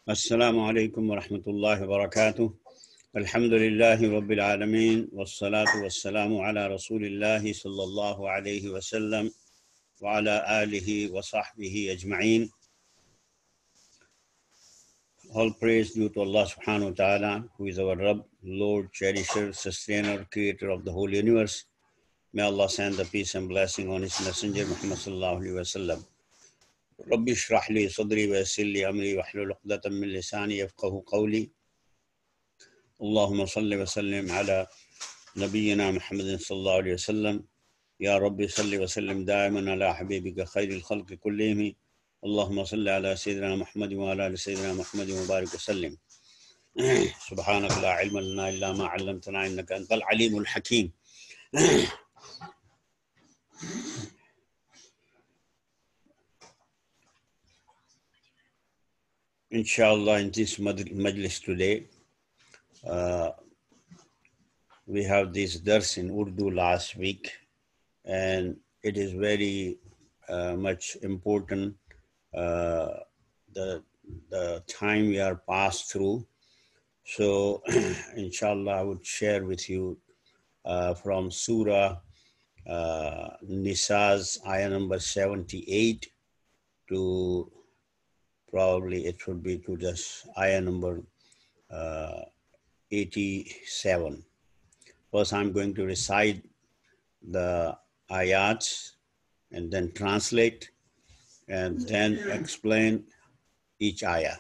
السلام عليكم ورحمة الله وبركاته. الحمد لله رب العالمين، والصلاة والسلام على رسول الله صلى الله عليه وسلم وعلى آله وصحبه أجمعين. All praise due to Allah subhanahu wa ta'ala, who is our Rabb, Lord, Cherisher, Sustainer, Creator of the whole universe. May Allah send the peace and blessing on His Messenger Muhammad sallallahu alaihi wasallam. رب اشرح لي صدري ويسر لي أمري واحلل عقدة من لساني يفقهوا قولي. اللهم صل وسلم على نبينا محمد صلى الله عليه وسلم. يا رب صل وسلم دائما على حبيبك خير الخلق كلهم. اللهم صل على سيدنا محمد وعلى آل سيدنا محمد وبارك وسلم. سبحانك لا علم لنا إلا ما علمتنا إنك أنت العليم الحكيم. Inshallah, in this majlis today, we have this dars in Urdu last week, and it is very much important, the time we are passed through. So inshallah, I would share with you from Surah Nisa's ayah number 78 to probably it should be to just ayah number 87. First, I'm going to recite the ayats and then translate and then explain each ayah.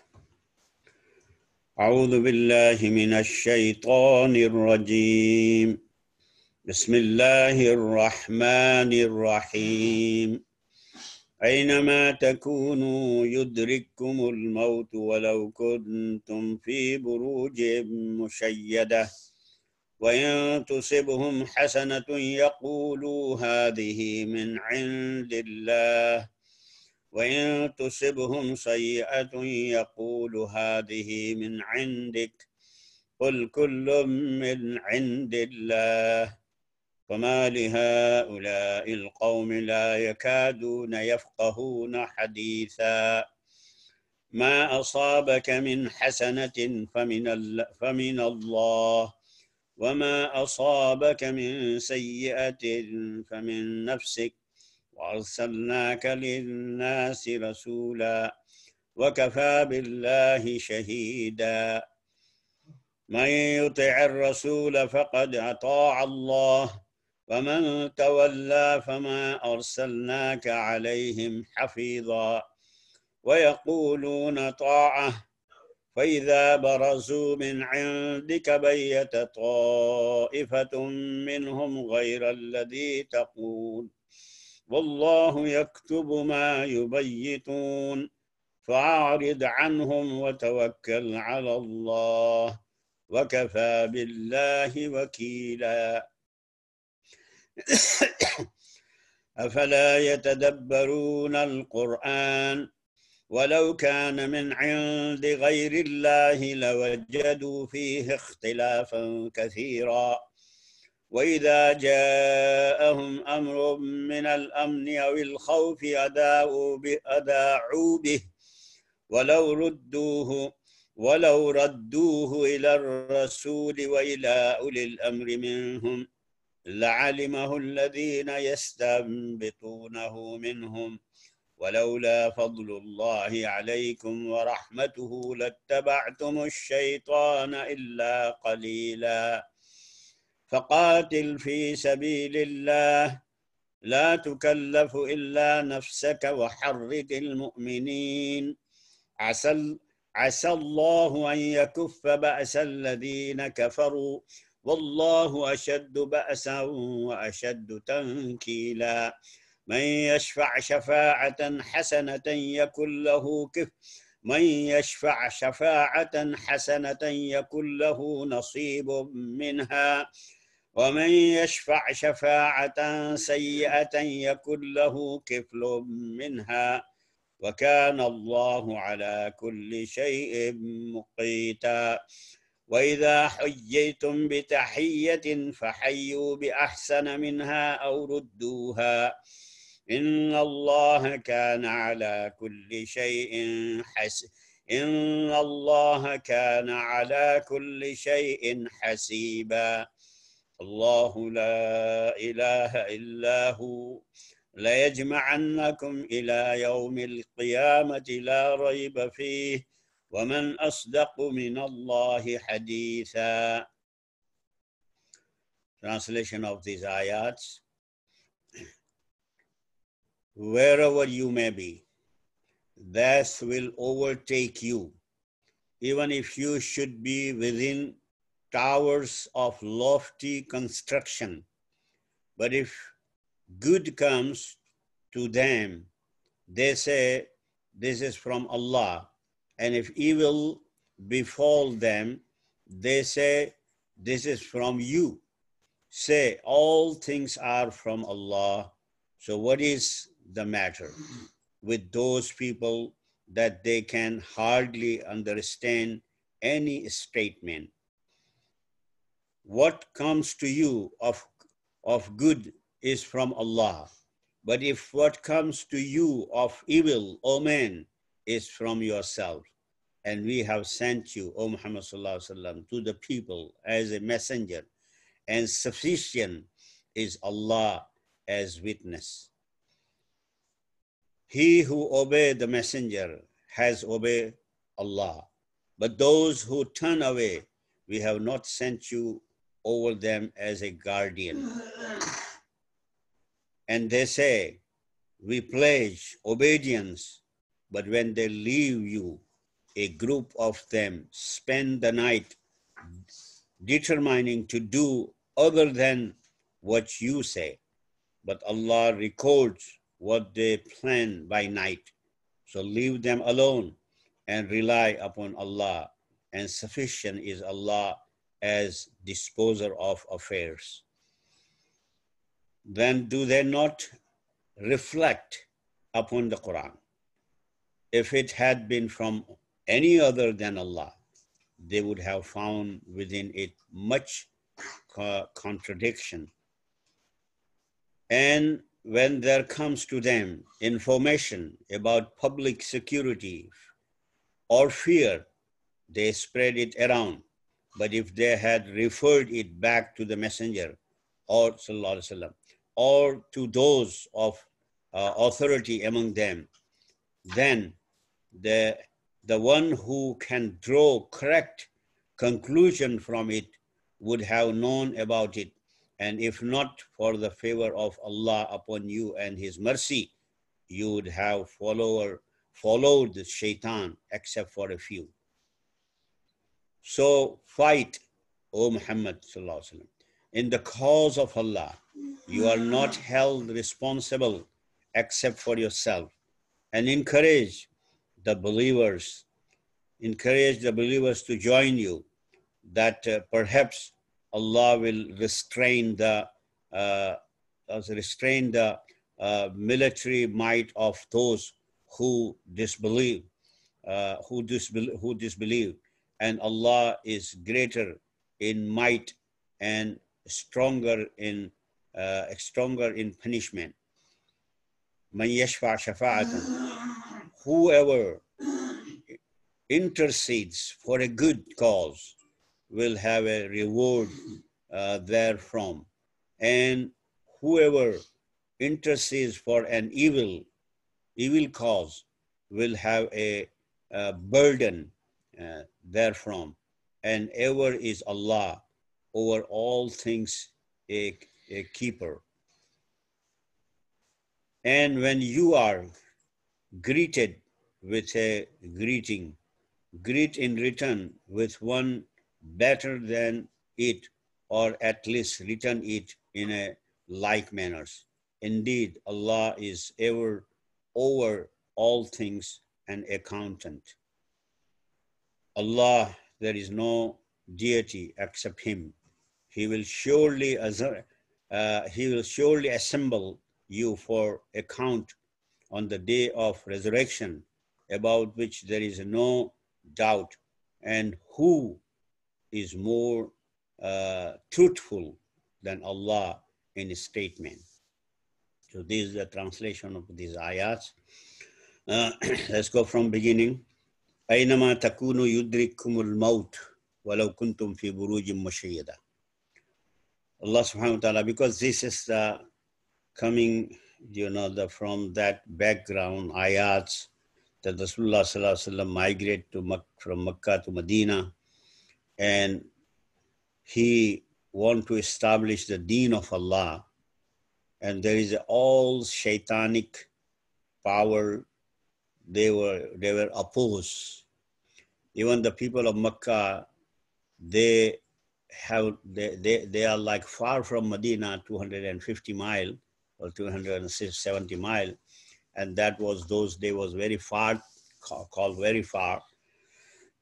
أعوذ بالله من الشيطان الرجيم. بسم الله الرحمن الرحيم. أينما تكونوا يدرككم الموت ولو كنتم في بروج مشيدة وإن تصبهم حسنة يقولوا هذه من عند الله وإن تصبهم سيئة يقول هذه من عندك قل كل من عند الله فما لهؤلاء القوم لا يكادون يفقهون حديثا ما أصابك من حسنة فمن الله وما أصابك من سيئة فمن نفسك وأرسلناك للناس رسولا وكفى بالله شهيدا من يطع الرسول فقد أطاع الله ومن تولى فما أرسلناك عليهم حفيظا ويقولون طاعة فإذا برزوا من عندك بيت طائفة منهم غير الذي تقول والله يكتب ما يبيتون فأعرض عنهم وتوكل على الله وكفى بالله وكيلا أفلا يتدبرون القرآن ولو كان من عند غير الله لوجدوا فيه اختلافا كثيرا وإذا جاءهم أمر من الأمن أو الخوف أذاعوا به ولو ردوه إلى الرسول وإلى أولي الأمر منهم لعلمه الذين يستنبطونه منهم ولولا فضل الله عليكم ورحمته لاتبعتم الشيطان إلا قليلا فقاتل في سبيل الله لا تكلف إلا نفسك وحرك المؤمنين عسى الله أن يكف بأس الذين كفروا والله أشد بأسا وأشد تنكيلا من يشفع شفاعة حسنة يكن له نصيب منها ومن يشفع شفاعة سيئة يكن له كفل منها وكان الله على كل شيء مقيتا وإذا حييتم بتحية فحيوا بأحسن منها أو ردوها إن الله كان على كل شيء إن الله كان على كل شيء حسيبا الله لا إله إلا هو ليجمعنكم إلى يوم القيامة لا ريب فيه ومن أصدق من الله حديثا. Translation of these ayats. Wherever you may be, death will overtake you, even if you should be within towers of lofty construction. But if good comes to them, they say, this is from Allah. And if evil befall them, they say, this is from you. Say, all things are from Allah. So what is the matter with those people that they can hardly understand any statement? What comes to you of good is from Allah. But if what comes to you of evil, O man, is from yourself, and we have sent you, O Muhammad sallallahu alaihi wasallam, to the people as a messenger, and sufficient is Allah as witness. He who obeys the messenger has obeyed Allah. But those who turn away, we have not sent you over them as a guardian. And they say, we pledge obedience, but when they leave you, a group of them spend the night determining to do other than what you say. But Allah records what they plan by night. So leave them alone and rely upon Allah, and sufficient is Allah as disposer of affairs. Then do they not reflect upon the Quran? If it had been from any other than Allah, they would have found within it much contradiction. And when there comes to them information about public security or fear, they spread it around. But if they had referred it back to the messenger or sallallahu alaihi wasallam, or to those of authority among them, then the one who can draw correct conclusion from it would have known about it. And if not for the favor of Allah upon you and His mercy, you would have followed the shaitan, except for a few. So fight, O Muhammad sallallahu alaihi wasallam, in the cause of Allah. You are not held responsible except for yourself, and encourage the believers to join you, that perhaps Allah will restrain the military might of those who disbelieve, and Allah is greater in might and stronger in punishment. Man yashfa' shafa'atan, whoever intercedes for a good cause will have a reward therefrom, and whoever intercedes for an evil cause will have a burden therefrom, and ever is Allah over all things a keeper. And when you are greeted with a greeting, greet in return with one better than it, or at least return it in a like manners. Indeed, Allah is ever over all things an accountant. Allah, there is no deity except Him. He will surely assemble you for account on the day of resurrection, about which there is no doubt. And who is more truthful than Allah in His statement? So this is the translation of these ayats. Let's go from beginning. أينما تكونوا يدرككم الموت ولو كنتم في بروج مشيدة. Allah subhanahu wa ta'ala, because this is the coming, from that background ayats that Rasulullah sallallahu alaihi wasallam migrate from Makkah to Medina, and he want to establish the deen of Allah, and there is all shaitanic power. They were opposed. Even the people of Makkah, they are like far from Medina, 250 miles or 270 miles, and that was those days was very far, called very far.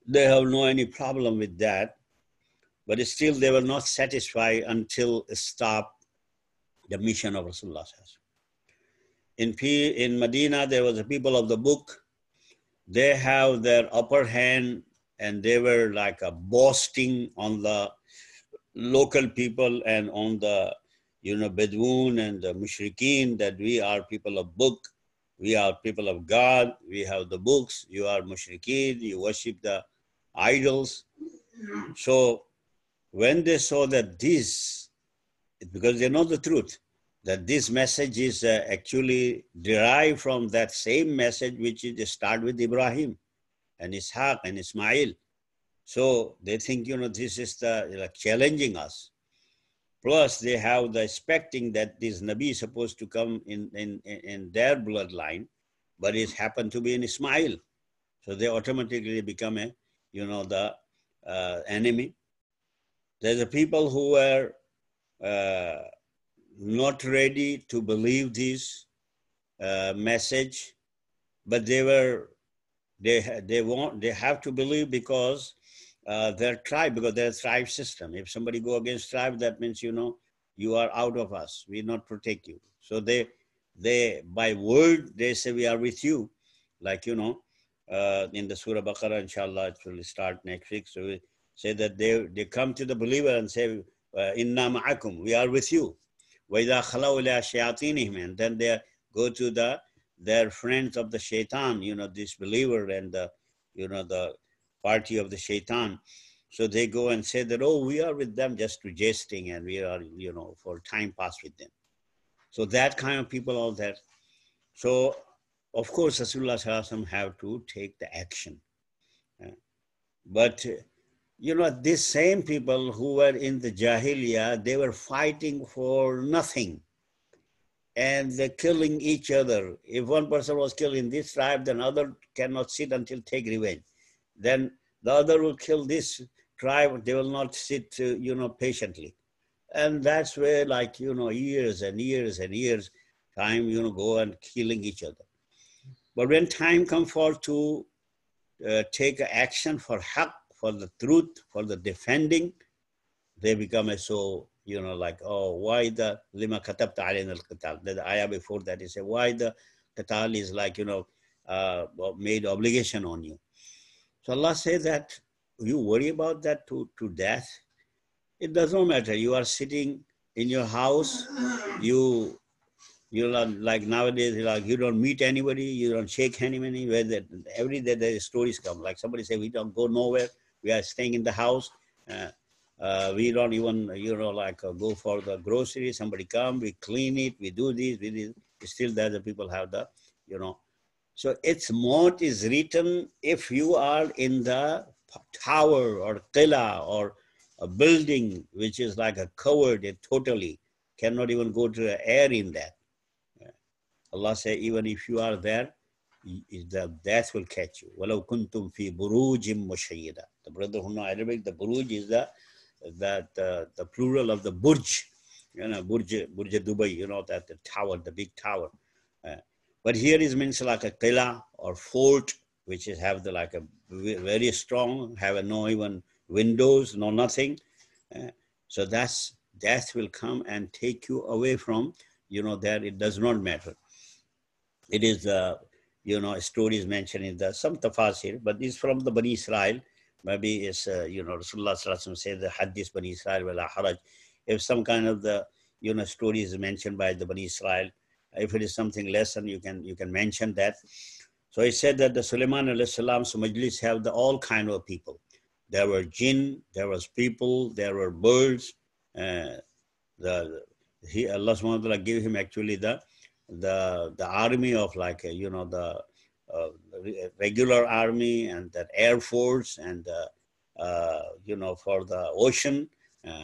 They have no any problem with that, but still they were not satisfied until stop the mission of Rasulullah. In Medina, there was a people of the book. They have their upper hand, and they were like a boasting on the local people and on the Bedouin and the Mushrikeen, that we are people of book, we are people of God, we have the books, you are Mushrikeen, you worship the idols. So when they saw that this, because they know the truth, that this message is actually derived from that same message which is start with Ibrahim and Ishaq and Ismail. So they think, this is like challenging us. Plus they have the expecting that this Nabi is supposed to come in their bloodline, but it happened to be in Ismail. So they automatically become the enemy. There's a people who were not ready to believe this message, but they have to believe because their tribe, because their tribe system. If somebody go against tribe, that means you are out of us. We not protect you. So they by word they say we are with you, like in the Surah Baqarah. Inshallah, it will start next week. So we say that they come to the believer and say, "Inna ma'akum," we are with you. وَإِذَا خَلَوْا إِلَىٰ شَيَاطِينِهِمْ, and then they go to their friends of the shaitan, this believer and the party of the shaitan. So they go and say that, oh, we are with them just to jesting, and we are, for time pass with them. So that kind of people are there. So of course, Rasulullah Sallallahu Alaihi Wasallam have to take the action. But these same people who were in the Jahiliyyah, they were fighting for nothing. And they're killing each other. If one person was killed in this tribe, then other cannot sit until take revenge. Then the other will kill this tribe, they will not sit, patiently. And that's where years and years and years, time, go and killing each other. But when time comes for to take action for haqq, for the truth, for the defending, they become oh, why the lima katabta alayna al-qital? The ayah before that is why the qital is made obligation on you. So Allah says that you worry about that to death. It does not matter. You are sitting in your house, you like nowadays, you don't meet anybody, you don't shake anybody. Every day there is stories come. Like somebody say, we don't go nowhere. We are staying in the house. We don't even, go for the groceries. Somebody come, we clean it, we do this, we do. Still there the people have the, So its maut is written if you are in the tower or qila or a building which is like a covered, it totally cannot even go to the air in that. Allah says, even if you are there, the death will catch you. وَلَوْ كُنْتُمْ فِي بُرُوجٍ مُشَيِّدَةٍ. The brother who know Arabic, the buruj is the plural of the burj. Burj Dubai, that the tower, the big tower. But here is means like a qila or fort, which is have a very strong, have no even windows, no nothing. So that's death will come and take you away from, there it does not matter. It is stories mentioned in some tafasir, but it's from the Bani Israel. Maybe it's, Rasulullah Sallallahu Alaihi Wasallam said the hadith Bani Israel wala haraj. If some kind of the, story is mentioned by the Bani Israel, if it is something less, and you can mention that. So he said that the Sulaiman alayhi salam's majlis have all kind of people. There were jinn, there was people, there were birds. Allah subhanahu wa ta'ala gave him actually the army of like, the regular army and that air force and, for the ocean.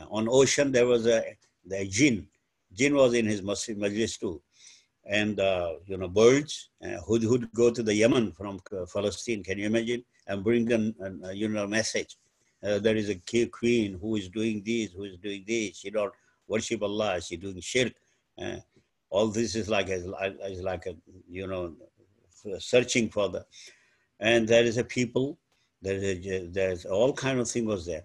On ocean, there was the jinn. Jinn was in his majlis too. And, birds who'd go to the Yemen from Palestine, can you imagine? And bring them, a message. There is a queen who is doing this, who is doing this. She don't worship Allah, she's doing shirk. All this is like searching for the, and there is a people, there's all kind of thing was there.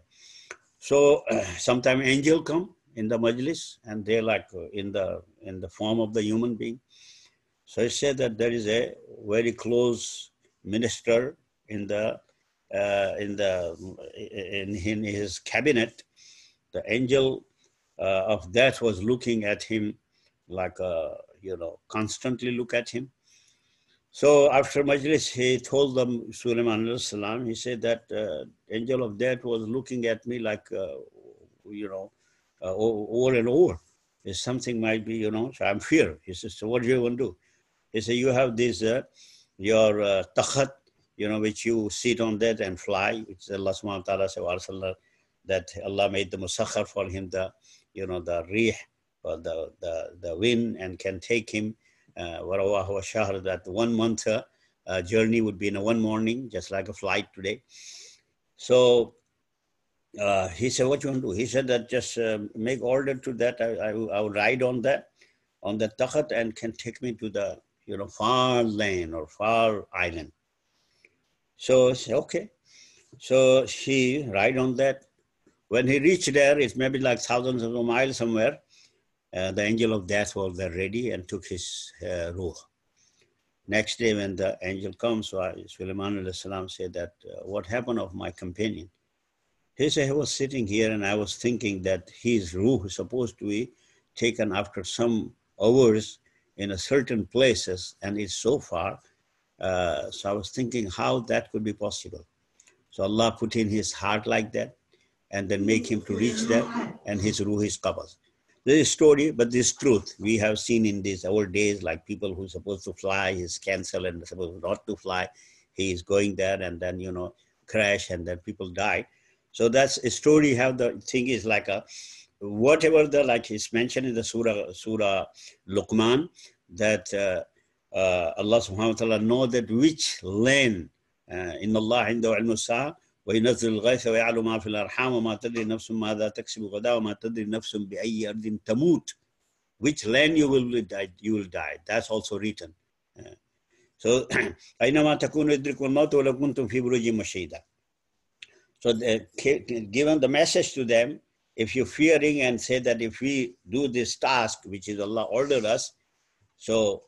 So sometimes angel come in the majlis and they're like in the form of the human being. So he said that there is a very close minister in his cabinet. The angel of death was looking at him like constantly look at him. So after majlis, he told them, Sulaiman alayhi salam, he said that angel of death was looking at me like, over and over. If something might be, so I'm fear. He says, so what do you want to do? He said, you have this, your takhat, which you sit on that and fly, which Allah subhanahu wa ta'ala said, that Allah made the musakhar for him, the rih, or the wind, and can take him, that 1 month journey would be in one morning, just like a flight today. So he said, what you want to do? He said that just make order to that. I will ride on the takhat and can take me to the, far land or far island. So I said, okay. So he ride on that. When he reached there, it may be like thousands of miles somewhere. The angel of death was there ready and took his ruh. Next day when the angel comes, Sulaiman alayhi salam said that, what happened of my companion? He said, I was sitting here and I was thinking that his ruh is supposed to be taken after some hours in a certain places, and it's so far. So I was thinking how that could be possible. So Allah put in his heart like that and then make him to reach that, and his ruh is qabaz. This is story, but this truth we have seen in these old days, like people who are supposed to fly is cancelled and supposed not to fly. He is going there and then, crash and then people die. So that's a story. How the thing is like whatever like is mentioned in the Surah Luqman, that Allah subhanahu wa ta'ala know that which land in Allah indahu ilmu sa'a wa yunazzilu al-ghaytha wa ya'lamu ma fil arham wa ma tadri nafsun madha taksibu ghadan wa ma tadri nafsun bi ayyi ardin tamut. Which land you will die. That's also written. So aynama takunu yudrikum al-maut wa law kuntum fi burujin mashayda. So given the message to them, if you're fearing and say that if we do this task, which is Allah ordered us, so,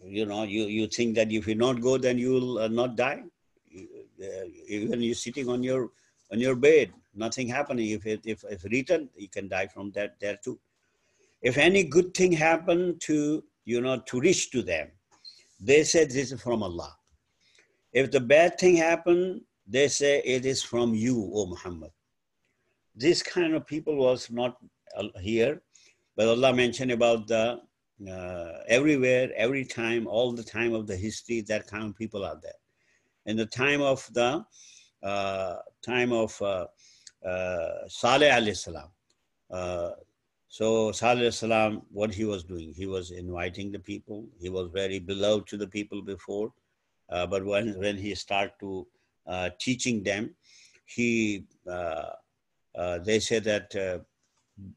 you think that if you not go, then you will not die. Even you're sitting on your bed, nothing happening. If written, you can die from that there too. If any good thing happen to, to reach to them, they said this is from Allah. If the bad thing happen, they say it is from you, O Muhammad. This kind of people was not here, but Allah mentioned about the everywhere, every time, all the time of the history, that kind of people are there. In the time of Saleh alayhi salam. So Saleh alayhi salam, what he was doing, he was inviting the people. He was very beloved to the people before, but when he started to teaching them, they said that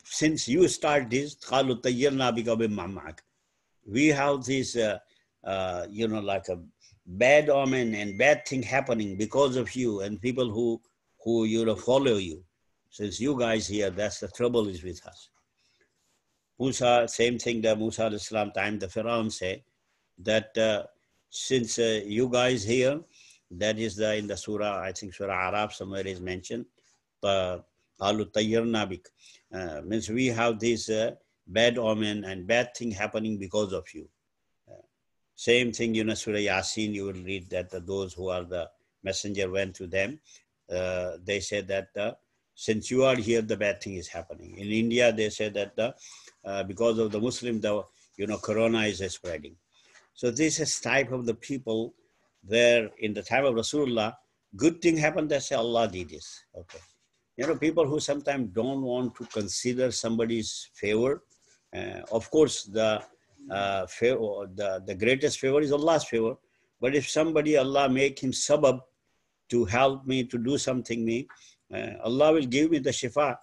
since you start this, we have this, like a bad omen and bad thing happening because of you and people who follow you. Since you guys here, that's the trouble is with us. Musa, same thing that Musa alayhi salam time, the Pharaoh say that since you guys here, that is in the surah, I think Surah Arab somewhere is mentioned, means we have this bad omen and bad thing happening because of you. Same thing, Surah Yasin, you will read that those who are the messenger went to them. They said that since you are here, the bad thing is happening. In India, they said that because of the Muslim, corona is spreading. So this is type of the people there in the time of Rasulullah, good thing happened, they say Allah did this. Okay. People who sometimes don't want to consider somebody's favor. Of course, the greatest favor is Allah's favor. But if somebody, Allah make him sabab to help me, to do something, Allah will give me the shifa.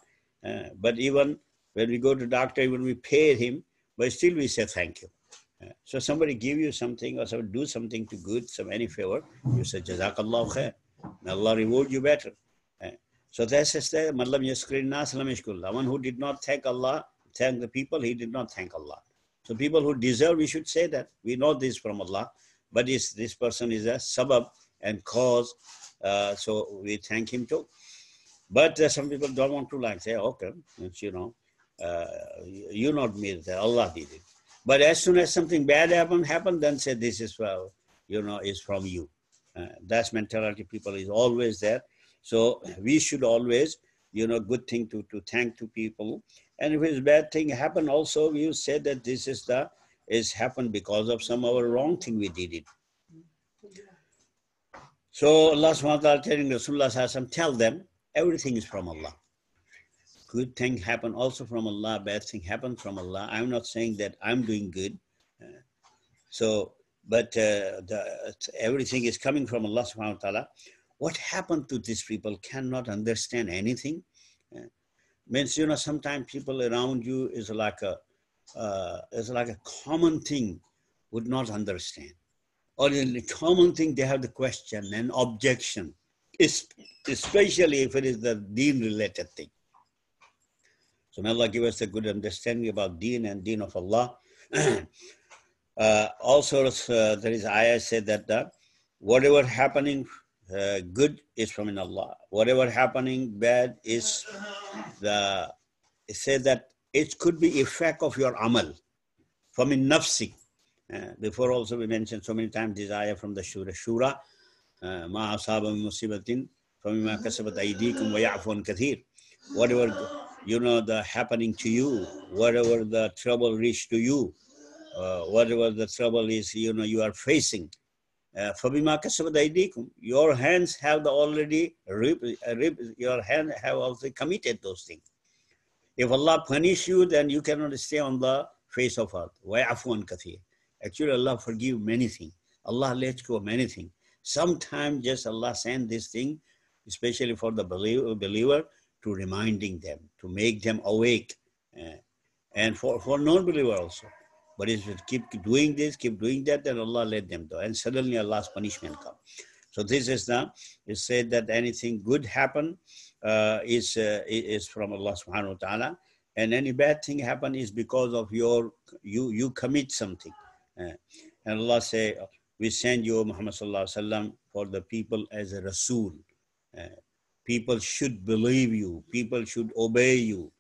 But even when we go to doctor, even we pay him, but still we say thank you. So somebody give you something or somebody do something to good, any favor, you say Jazakallah khair. May Allah reward you better. So that's the one who did not thank Allah, thank the people, he did not thank Allah. So people who deserve, we should say that. We know this from Allah, but this person is a sabab and cause, so we thank him too. But some people don't want to say, okay, it's, you not me, Allah did it. But as soon as something bad happened, then say this is, is from you. That's mentality people is always there. So we should always, good thing to thank to people. And if it's bad thing happen also, you say that this is happened because of some our wrong thing we did it. So Allah subhanahu wa ta'ala telling Rasulullah, tell them everything is from Allah. Good thing happen also from Allah, bad thing happen from Allah. I'm not saying that I'm doing good. But everything is coming from Allah subhanahu wa ta'ala. What happened to these people cannot understand anything. Means, sometimes people around you is like a common thing would not understand. Or in the common thing, they have the question and objection, especially if it is the deen related thing. So may Allah give us a good understanding about deen and deen of Allah. Also, there is ayah said that whatever happening good is from in Allah. Whatever happening bad is it says that it could be effect of your amal from in nafsi. Before also we mentioned so many times this ayah from the Shura. Ma asaba min musibatin famimma kasabat aydikum wa ya'fu an kathir. Whatever the happening to you, whatever the trouble reached to you, whatever the trouble is, you are facing. Your hands have already your hand have also committed those things. If Allah punish you, then you cannot stay on the face of earth. Actually, Allah forgive many things. Allah lets go many things. Sometimes just Allah send this thing, especially for the believer, to reminding them, to make them awake, and for non-believer also. But if you keep doing this, keep doing that, then Allah let them do. And suddenly Allah's punishment comes. So this is it said that anything good happen is from Allah subhanahu wa ta'ala. And any bad thing happen is because of you commit something. And Allah say, we send you, Muhammad sallallahu alaihi wasallam, for the people as a Rasul. People should believe you. People should obey you.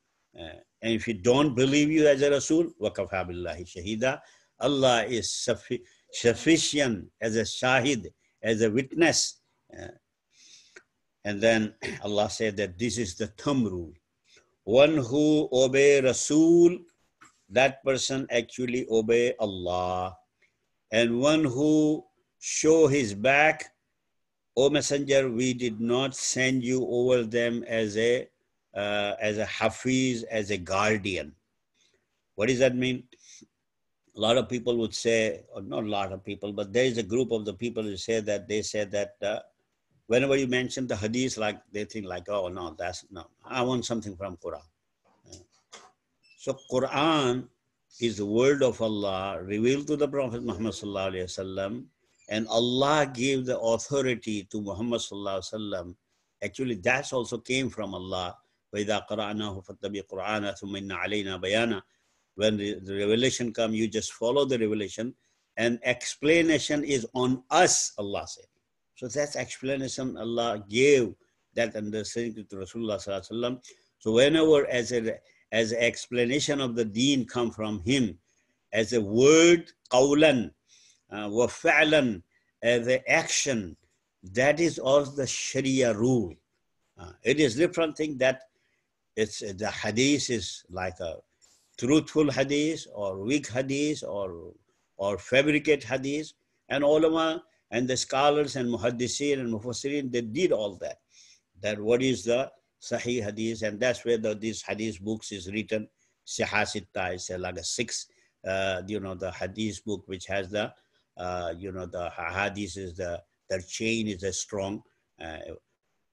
And if you don't believe you as a Rasul, وَكَفَى بِاللَّهِ شَهِيدًا, Allah is sufficient as a shahid, as a witness. And then Allah said that this is the thumb rule. One who obey Rasul, that person actually obey Allah. And one who show his back, O Messenger, we did not send you over them as a hafiz, as a guardian. What does that mean? A lot of people would say, or not a lot of people, but there is a group of the people who say that whenever you mention the hadith, like they think like, oh no, I want something from Quran. So Quran is the word of Allah revealed to the Prophet Muhammad sallallahu alaihi wasallam, and Allah gave the authority to Muhammad sallallahu alaihi wasallam. Actually, that also came from Allah. وَإِذَا قَرَأْنَاهُ فَاتَّبِعْ قُرْآنَهُ ثُمَّ إِنَّ عَلَيْنَا بَيَانًا. When the revelation comes, you just follow the revelation, and explanation is on us, Allah said. So that's explanation Allah gave, that understanding to Rasulullah sallallahu alaihi wasallam. So whenever as an explanation of the deen come from him, as a word, qawlan, وَفَعْلًا, the action, that is also the Sharia rule. It is different thing that it's the hadith is like a truthful hadith or weak hadith or fabricate hadith, and ulama and the scholars and muhaddiseen and mufassirin, they did all that. That what is the Sahih hadith, and that's where these hadith books is written. Sihah Sitta is like a six, the hadith book which has the, the hadith is the chain is a strong.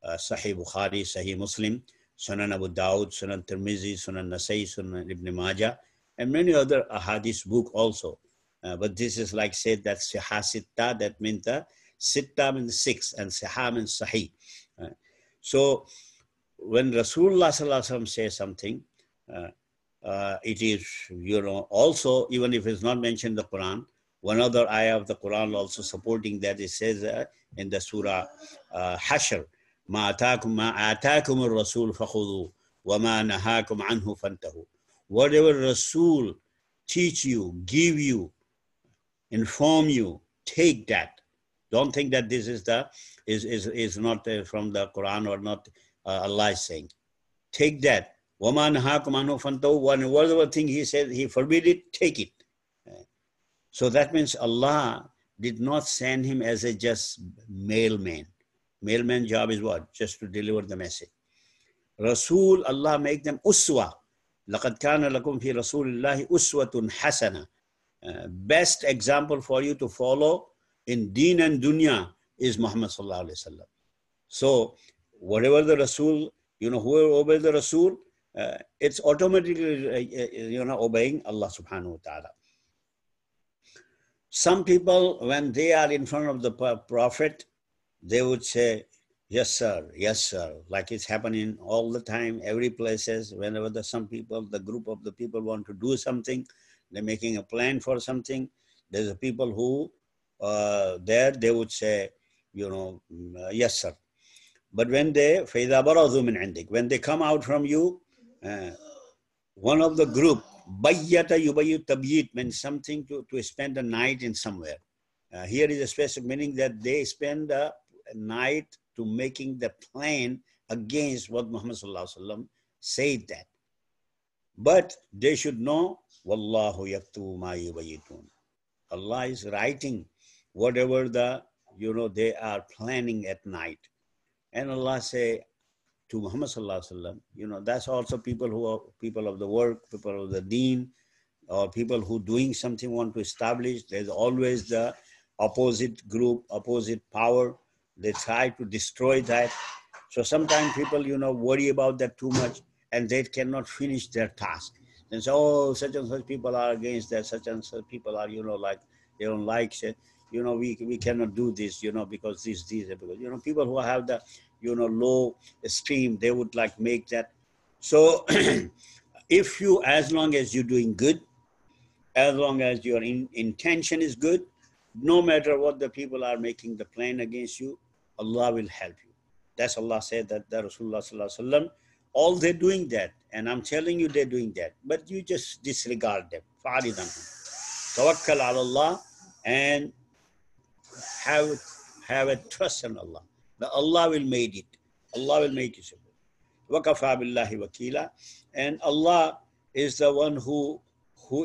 Sahih Bukhari, Sahih Muslim, Sunan Abu Dawud, Sunan Tirmizi, Sunan Nasai, Sunan Ibn Majah, and many other hadith book also. But this is like said that Sihah Sitta, that means the Sitta means six, and Sihah means Sahih. So when Rasulullah Sallallahu Alaihi Wasallam says something, it is, also, even if it's not mentioned in the Quran, one other ayah of the Quran also supporting that. It says in the Surah Hashr, مَا آتَاكُمُ الرَّسُولُ فَخُذُوهُ وَمَا نَهَاكُمْ عَنْهُ فَانْتَهُوا. Whatever Rasul teach you, give you, inform you, take that. Don't think that this is is not from the Quran or not. Allah is saying, take that. وَمَا نَهَاكُمْ عَنْهُ فَانْتَهُوا. Whatever thing he said, he forbid it, take it. So that means Allah did not send him as a just mailman. Mailman job is what? Just to deliver the message. Rasul, Allah make them uswa. لَقَدْ كَانَ لَكُمْ فِي رَسُولِ اللَّهِ أُسْوَةٌ حَسَنَةٌ. Best example for you to follow in deen and dunya is Muhammad Sallallahu Alaihi Wasallam. So whatever the Rasul, whoever obeys the Rasul, it's automatically, obeying Allah Subhanahu wa Ta'ala. Some people, when they are in front of the Prophet, they would say, yes, sir, yes, sir. Like it's happening all the time, every places, whenever the group of the people want to do something, they're making a plan for something. There's a people who, they would say, yes, sir. But when they, فَإِذَا بَرَزُوا مِنْ عِنْدِكَ, when they come out from you, one of the group, بَيَّتَ يُبَيُّ تَبْيِيت, means something to spend a night in somewhere. Here is a specific meaning that they spend a night to making the plan against what Muhammad Sallallahu Alaihi Wasallam said that. But they should know, وَاللَّهُ يَكْتُبُ مَا يُبَيِّتُونَ. Allah is writing whatever they are planning at night. And Allah say to Muhammad Sallallahu Alaihi Wasallam, that's also people who are people of the work, people of the deen, or people who doing something want to establish. There's always the opposite group, opposite power. They try to destroy that. So sometimes people, worry about that too much, and they cannot finish their task. And so, oh, such and such people are against that, such and such people are, like, they don't like it. We cannot do this, because these, because, people who have the, low esteem, they would like make that. So if you, as long as you're doing good, as long as your intention is good, no matter what the people are making the plan against you, Allah will help you. That's Allah said that the Rasulullah Sallallahu Alaihi Wasallam, all they're doing that. And I'm telling you they're doing that. But you just disregard them. فَعَرِضَ عَنْهُمْ. Tawakkal ala Allah and have a trust in Allah. That Allah will make it. Allah will make it simple. وَكَفَى بِاللَّهِ وَكِيلًا. And Allah is the one who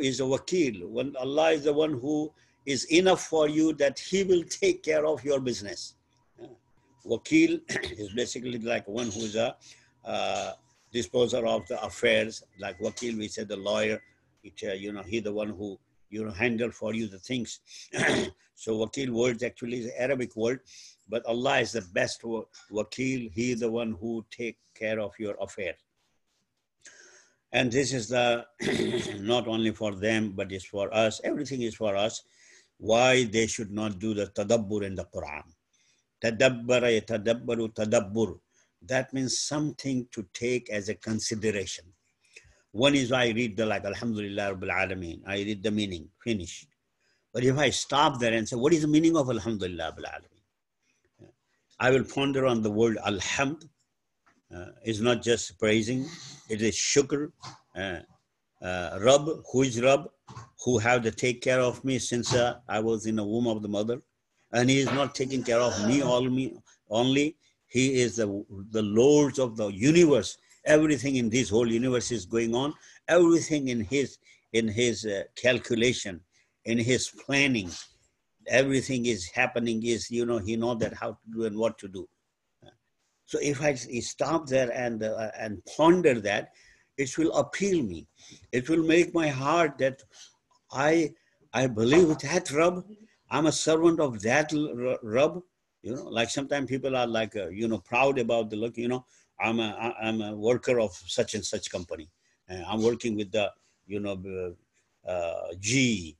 is a wakil. When Allah is the one who is enough for you, that He will take care of your business. Wakil is basically like one who is a disposer of the affairs. Like wakil, we said the lawyer. He the one who handle for you the things. So wakil word actually is an Arabic word, but Allah is the best wakil. He is the one who take care of your affairs. And this is the not only for them, but it's for us. Everything is for us. Why they should not do the tadabbur in the Quran. Tadabbara yatadabbaru tadabbur. That means something to take as a consideration. One is I read the Alhamdulillah Rabbil Alameen. I read the meaning, finish. But if I stop there and say, what is the meaning of Alhamdulillah Rabbil Alameen? I will ponder on the word Alhamd. It's not just praising, it is shukr. Rabb, who is Rabb? who have to take care of me since I was in the womb of the mother. And he is not taking care of me only. He is the Lord of the universe. Everything in this whole universe is going on. Everything in his calculation, in his planning, everything is happening. Is he knows that how to do and what to do. So if I stop there and ponder that, it will appeal me. It will make my heart that I believe that Rabb. I'm a servant of that Rabb. Like sometimes people are like, proud about the look. I'm a worker of such and such company. I'm working with the, G.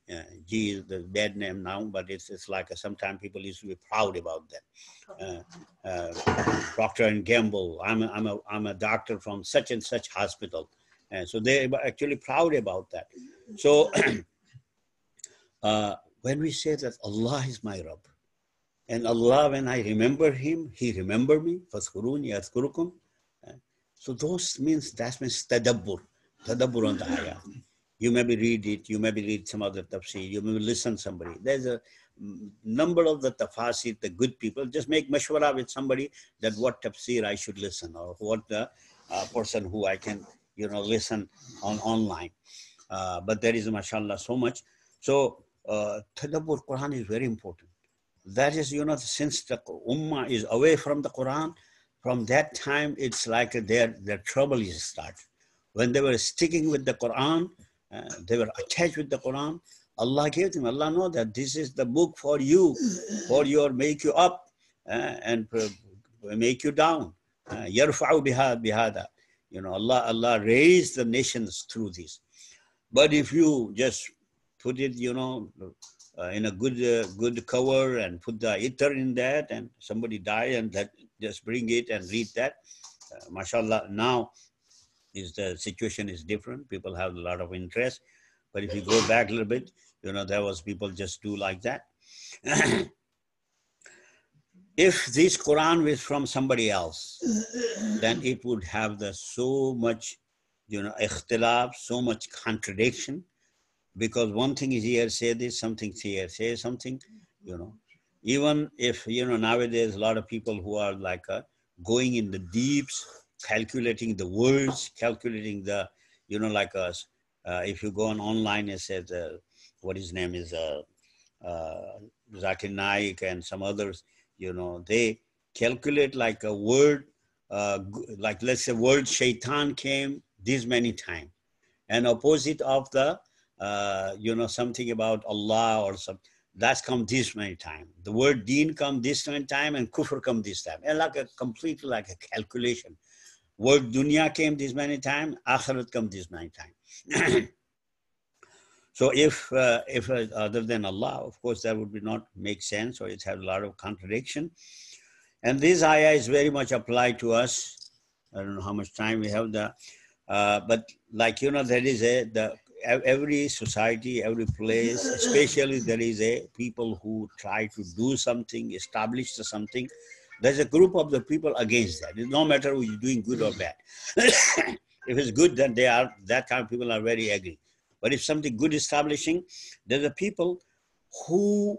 G is the bad name now, but it's like sometimes people used to be proud about that. Procter and Gamble. I'm a doctor from such and such hospital, and so they were actually proud about that. So when we say that Allah is my Rabb, and Allah, when I remember Him, He remember me. Fazkuruni azkurukum. So that means tadabbur on the ayah. You maybe read it, you maybe read some other tafsir, you maybe listen to somebody. There's a number of the tafasir, the good people, just make mashwara with somebody that what tafsir I should listen, or what the person who I can, listen online. But there is, mashallah, so much. So tadabbur Quran is very important. That is, since the ummah is away from the Quran, from that time, it's like their trouble is started. When they were sticking with the Quran, they were attached with the Quran, Allah gave them. Allah knows that this is the book for you, make you up and make you down. Yarfa'u bihada. Allah raised the nations through this. But if you just put it, in a good cover and put the ether in that, and somebody die and that just bring it and read that, mashallah, now the situation is different. People have a lot of interest. But if you go back a little bit, there was people just do like that. If this Quran was from somebody else, then it would have so much, ikhtilaf, so much contradiction. Because one thing is here say this, something here say something, Even if, nowadays a lot of people who are like going in the deeps, calculating the words, calculating the, like us. If you go on online, it says, what his name is, Zakir Naik and some others, they calculate like a word, like let's say word shaitan came this many times. And opposite of the, something about Allah or something, that's come this many times. The word deen come this many time and kufr come this time. And like completely like a calculation. Word dunya came this many times, akhirat come this many times. So if other than Allah, of course, that would not make sense, or it has a lot of contradiction. And this ayah is very much applied to us. I don't know how much time we have but like, there is every society, every place, especially there is people who try to do something, establish something. There's a group of the people against that. It's no matter whether you're doing good or bad. If it's good, then that kind of people are very angry. But if something good establishing, there's a people who,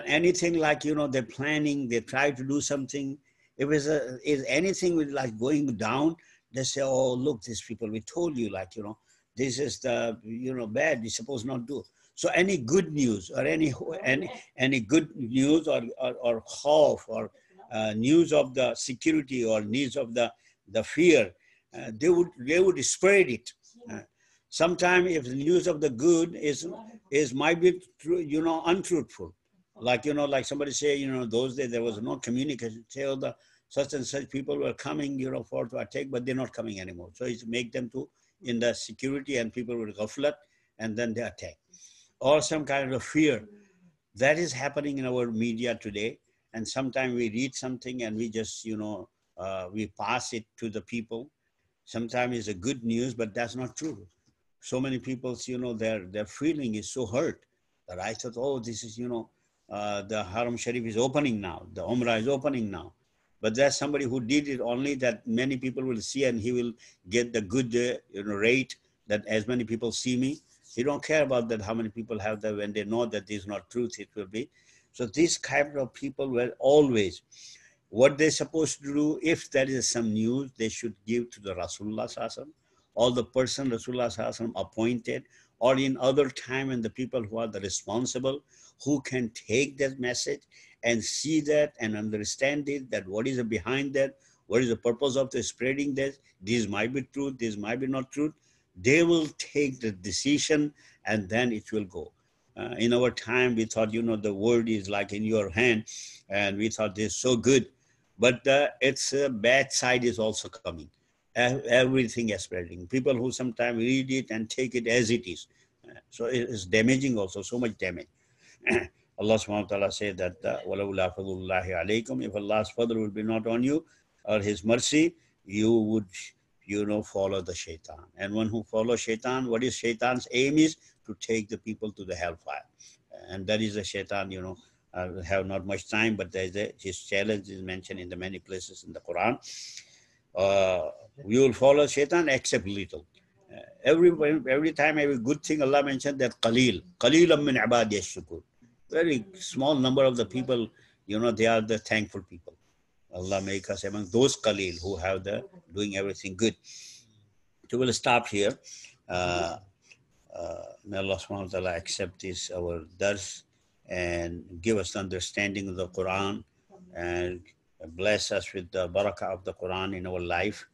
anything like, they're planning, they try to do something. If is anything with like going down, they say, oh, look, these people, we told you, like, this is the, bad, you're supposed not to do. So any good news or any good news or khawf or news of the security or news of the fear, they would spread it. Sometimes if the news of the good is might be true, untruthful. Like, like somebody say, those days there was no communication. Say, oh, the such and such people were coming, for to attack, but they're not coming anymore. So it's make them to in the security, and people will ghaflat, and then they attack. Or some kind of fear. That is happening in our media today. And sometimes we read something and we just, we pass it to the people. Sometimes it's a good news, but that's not true. So many people, their feeling is so hurt that I thought, oh, this is, the Haram Sharif is opening now. The Umrah is opening now. But there's somebody who did it only that many people will see, and he will get the good rate that as many people see me. He don't care about that, how many people have that. When they know that this is not truth, it will be. So these kind of people were always, what they're supposed to do, if there is some news, they should give to the Rasulullah Sallallahu, or the person Rasulullah Sallallahu appointed, or in other time, and the people who are the responsible, who can take that message and see that and understand it, that what is behind that, what is the purpose of the spreading that, this might be truth, this might be not truth. They will take the decision, and then it will go. In our time, we thought, the world is like in your hand, and we thought this is so good. But its bad side is also coming. Everything is spreading. People who sometimes read it and take it as it is. So it is damaging also, so much damage. Allah subhanahu wa ta'ala said that, وَلَوْلَا فَضْلُ اللَّهِ عَلَيْكُمْ, if Allah's fadl would be not on you, or His mercy, you would, follow the shaitan. And one who follows shaitan, what is shaitan's aim is to take the people to the hellfire. And that is the shaitan, I have not much time, but his challenge is mentioned in the many places in the Quran. We will follow shaitan except little. Every time every good thing, Allah mentioned that qalil min ibadi ash-shukur. Very small number of the people, they are the thankful people. Allah make us among those qalil who have the doing everything good. So we'll stop here. May Allah subhanahu wa ta'ala accept this, our dars, and give us the understanding of the Quran, and bless us with the barakah of the Quran in our life.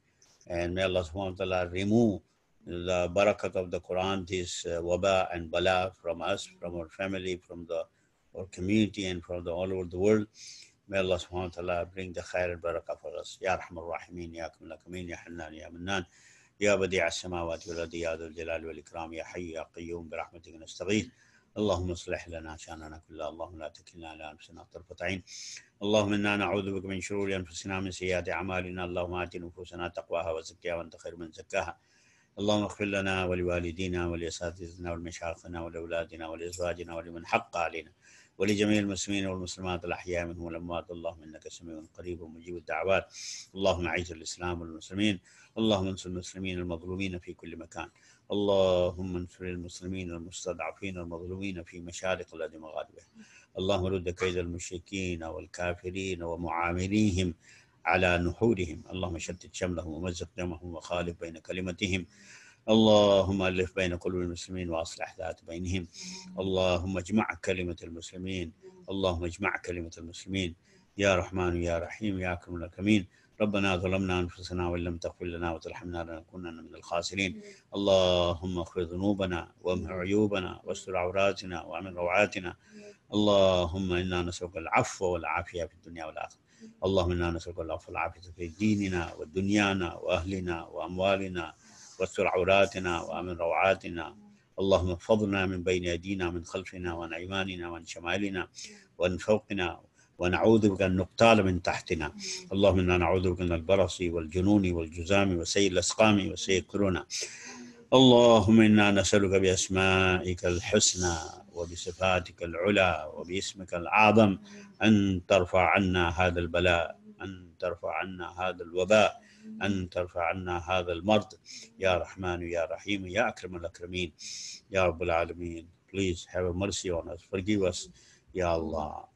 And may Allah subhanahu wa ta'ala remove the barakat of the Quran, this waba and bala from us, from our family, from our community, and from all over the world. May Allah subhanahu wa ta'ala bring the khair and barakah for us. Ya Arhamar Rahimin, Ya Akmal Akamin, Ya Hannan, Ya Mannan, Ya Badi'a As-Samawati wal Ardi, Ya Dhul Jalali wal Ikram, Ya Hayy, Ya Qayyum, bi rahmatika nastaghith. اللهم اصلح لنا شأننا كله، اللهم لا تكلنا إلى أنفسنا طرفة عين، اللهم إنا نعوذ بك من شرور أنفسنا من سيئات أعمالنا، اللهم آت نفوسنا تقواها وزكها وأنت خير من زكاها، اللهم اغفر لنا ولوالدينا ولأساتذتنا ولمشايخنا ولأولادنا ولأزواجنا ولمن حق علينا ولجميع المسلمين والمسلمات الأحياء منهم والأموات، اللهم إنك سميع قريب مجيب الدعوات، اللهم أعز الإسلام والمسلمين، اللهم انصر المسلمين المظلومين في كل مكان، اللهم انصر المسلمين المستضعفين المظلومين في مشارق الأرض ومغاربها، اللهم رد كيد المشركين والكافرين ومعامليهم على نحورهم، اللهم شتت شملهم ومزق جمعهم وخالف بين كلمتهم، اللهم ألف بين قلوب المسلمين وأصلح ذات بينهم، اللهم اجمع كلمة المسلمين، اللهم اجمع كلمة المسلمين، يا رحمن يا رحيم يا أكرم الأكرمين. ربنا ظلمنا أنفسنا وإن لم تغفر لنا وترحمنا لنكونن من الخاسرين، اللهم اغفر ذنوبنا وامح عيوبنا واستر عوراتنا وامن روعاتنا، اللهم إنا نسألك العفو والعافية في الدنيا والآخرة، اللهم إنا نسألك العفو والعافية في ديننا ودنيانا وأهلنا وأموالنا، واستر عوراتنا وامن روعاتنا، اللهم احفظنا من بين أيدينا ومن خلفنا وعن أيماننا وعن شمالنا وعن فوقنا، ونعوذ بك أن نقتال من تحتنا، اللهم إنا نعوذ بك من البرص والجنون والجذام وسيء الأسقام وسيء الكورونا، اللهم إنا نسألك بأسمائك الحسنى وبصفاتك العلى وباسمك الأعظم أن ترفع عنا هذا البلاء، أن ترفع عنا هذا الوباء، أن ترفع عنا هذا المرض، يا رحمن يا رحيم يا أكرم الأكرمين يا رب العالمين. Please have mercy on us, forgive us, Ya Allah.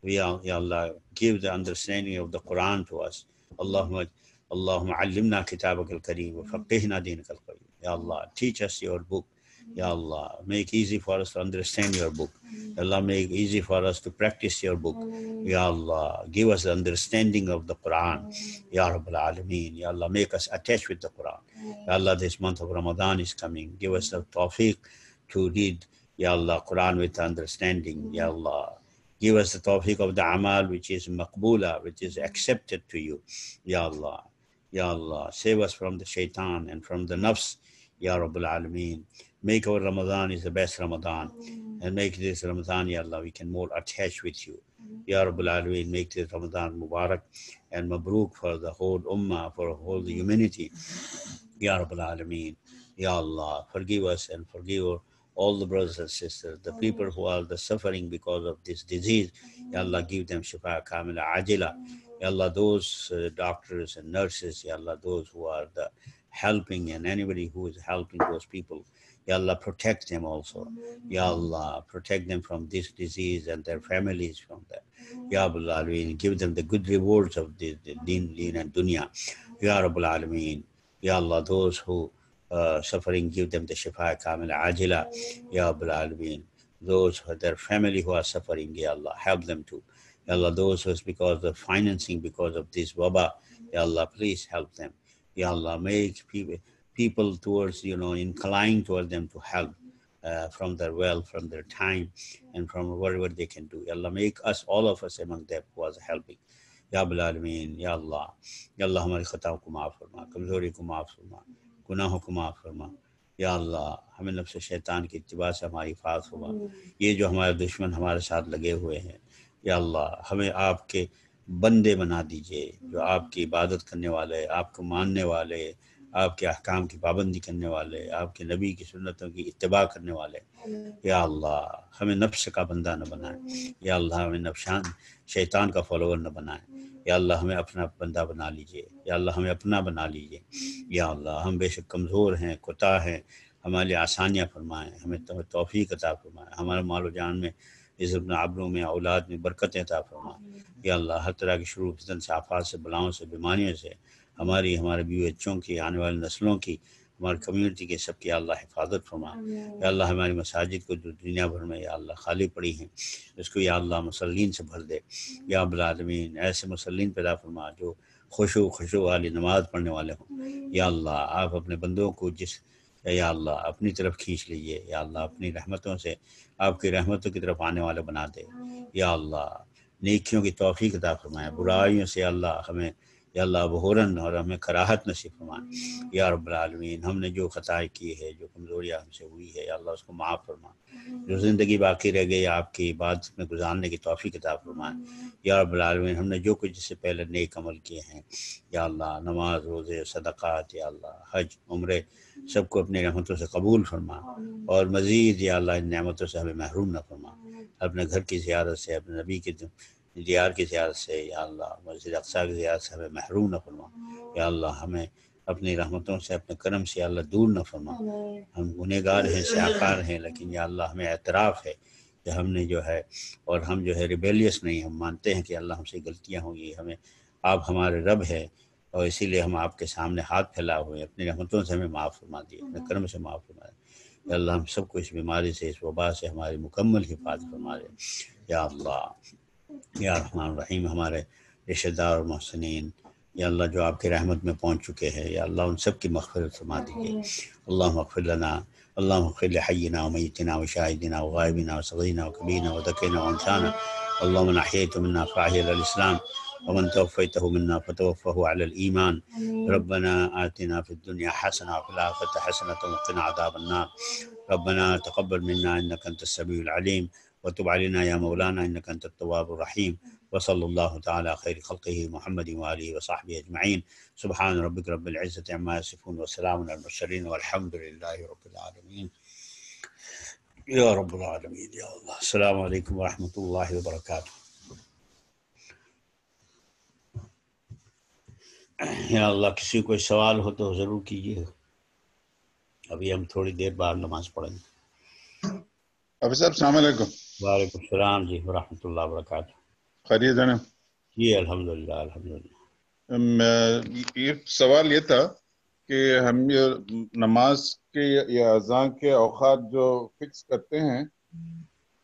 Ya Allah, give the understanding of the Quran to us. Allahumma allimna kitabak al-kareem wa faqihna dinak al-qayyim. Ya Allah, teach us your book. Ya Allah, make easy for us to understand your book. Ya Allah, make easy for us to practice your book. Ya Allah, give us the understanding of the Quran. Ya Rabbal Alameen. Ya Allah, make us attached with the Quran. Ya Allah, this month of Ramadan is coming. Give us the tawfiq to read, Ya Allah, Quran with understanding. Ya Allah, give us the tawfiq of the amal which is maqbula, which is accepted to you. Ya Allah, Ya Allah, save us from the shaitan and from the nafs. Ya Rabbal Alameen. Make our Ramadan is the best Ramadan. And make this Ramadan, Ya Allah, we can more attach with you. Ya Rabbal Alameen, make this Ramadan Mubarak and Mabruk for the whole Ummah, for all the humanity. Ya Rabbal Alameen. Ya Allah, forgive us and forgive all the brothers and sisters, the people who are the suffering because of this disease. Ya Allah, give them shifa kamila ajila. Ya Allah, those doctors and nurses, Ya Allah, those who are the helping and anybody who is helping those people. Ya Allah, protect them also. Ya Allah, protect them from this disease and their families from that. Ya Rabbal Alameen, give them the good rewards of the deen and dunya. Ya Rabbal Alameen, Ya Allah, those who suffering, give them the shifa kamila ajila. Ya Rabbal Alameen, those who their family who are suffering, Ya Allah, help them too. Ya Allah, those who is because of financing, because of this waba, Ya Allah, please help them. Ya Allah, make people towards, incline towards them to help from their wealth, from their time, and from whatever they can do. Ya Allah, make us, all of us among them who was helping. Ya Rabbal Alameen, Ya Allah. Ya Allah, ہماری خطاؤں کو معاف فرما, کمزوری کو معاف فرما, گناہوں کو معاف فرما. یا اللہ, ہمیں نفس شیطان کی اتباع سے ہماری حفاظت فرما. یہ جو ہمارے دشمن ہمارے ساتھ لگے ہوئے ہیں, یا اللہ, ہمیں آپ کے بندے بنا دیجئے, جو آپ کی عبادت کرنے والے, آپ کو ماننے والے, آپ کے احکام کی پابندی کرنے والے, آپ کے نبی کی سنتوں کی اتباع کرنے والے. یا اللہ, ہمیں نفس کا بندہ نہ بنائے. یا اللہ, ہمیں شیطان کا فالوور نہ بنائے. یا اللہ, ہمیں اپنا بندہ بنا لیجئے. یا اللہ, ہمیں اپنا بنا لیجئے. یا اللہ, ہم بے شک کمزور ہیں, کوتاہ ہیں, ہمارے لیے آسانیاں فرمائیں, ہمیں توفیق عطا فرمائیں, ہمارے مال و جان میں, عزت میں, عبروں میں, اولاد میں برکت عطا فرمائیں. یا اللہ, ہر طرح کی شرور فتن سے, آفات سے, بلاؤں سے, بیماریوں سے, ہمارے بیوی بچوں کی, آنے والی نسلوں کی, ہماری کمیونٹی کے سب کی یا اللہ حفاظت فرما. یا اللہ, ہماری مساجد کو جو دنیا بھر میں یا اللہ خالی پڑی ہیں, اس کو یا اللہ مسلین سے بھر دے. یا رب العالمین, ایسے مسلین پیدا فرما جو خشوع والی نماز پڑھنے والے ہوں. یا اللہ, آپ اپنے بندوں کو یا اللہ اپنی طرف کھینچ لیجیے. یا اللہ, اپنی رحمتوں سے, آپ کی رحمتوں کی طرف آنے والے بنا دے. یا اللہ, نیکیوں کی توفیق عطا فرمائے, برائیوں سے اللہ ہمیں یا اللہ بحورن اور ہمیں کراہت نصیب فرمائے. یا رب العالمین, ہم نے جو خطائیں کی ہے, جو کمزوریاں ہم سے ہوئی ہے, یا اللہ اس کو معاف فرما. جو زندگی باقی رہ گئی, آپ کی عبادت میں گزارنے کی توفیق عطا فرمائے. یا رب العالمین, ہم نے جو کچھ جس سے پہلے نیک عمل کیے ہیں, یا اللہ, نماز, روزے, صدقات, یا اللہ حج, عمرے, سب کو اپنی رحمتوں سے قبول فرما. اور مزید یا اللہ ان نعمتوں سے ہمیں محروم نہ فرما. اپنے گھر کی زیارت سے, اپنے نبی کی دیار کی زیارت سے, یا اللہ مسجد اقصیٰ کی زیارت سے ہمیں محروم نہ فرما. یا اللہ, ہمیں اپنی رحمتوں سے, اپنے کرم سے یا اللہ دور نہ فرما. ہم گنہگار ہیں, سیاکار ہیں, لیکن یا اللہ ہمیں اعتراف ہے کہ ہم نے جو ہے, اور ہم جو ہے ریبیلیس نہیں, ہم مانتے ہیں کہ اللہ ہم سے غلطیاں ہوئی, ہمیں آپ ہمارے رب ہے, اور اسی لیے ہم آپ کے سامنے ہاتھ پھیلا ہوئے, اپنی رحمتوں سے ہمیں معاف فرما دیے, اپنے کرم سے معاف فرما دیے. یا اللہ, ہم سب کو اس بیماری سے, اس وبا سے ہماری مکمل حفاظت فرما دے. یا اللہ, یا رحمان الرحیم, ہمارے رشتہ دار اور محسنین یا اللہ جو آپ کی رحمت میں پہنچ چکے ہیں, یا اللہ ان سب کی مغفرت فرما دیجیے. اللہم اغفر لنا, اللہم اغفر لحینا ومیتنا وشاہدنا وغائبنا وصغیرنا وکبیرنا وذکرنا وانثانا. اللہم من احییت منا فاحیہ علی الاسلام ومن توفیتہ منا فتوفہ علی الایمان. ربنا آتنا فی الدنیا حسنہ وفی الآخرۃ حسنۃ وقنا عذاب النار. ربنا تقبل منا انک انت السمیع العلیم وتب علينا يا مولانا إنك أنت التواب الرحيم. وصلى الله تعالى خير خلقه محمد وآله وصحبه أجمعين. سبحان ربك رب العزة عما يصفون وسلام على المرسلين والحمد لله رب العالمين. يا رب العالمين يا الله. السلام عليكم ورحمة الله وبركاته. یا اللہ, کسی کوئی سوال ہو تو ضرور کیجیے. ابھی ہم تھوڑی دیر بعد نماز پڑھیں گے. حافظ صاحب السلام علیکم. وعلیکم السلام جی ورحمۃ اللہ وبرکاتہ. خیریت ہے نا؟ جی الحمدللہ الحمدللہ. یہ سوال یہ تھا کہ ہم یہ نماز کے یا اذان کے اوقات جو فکس کرتے ہیں,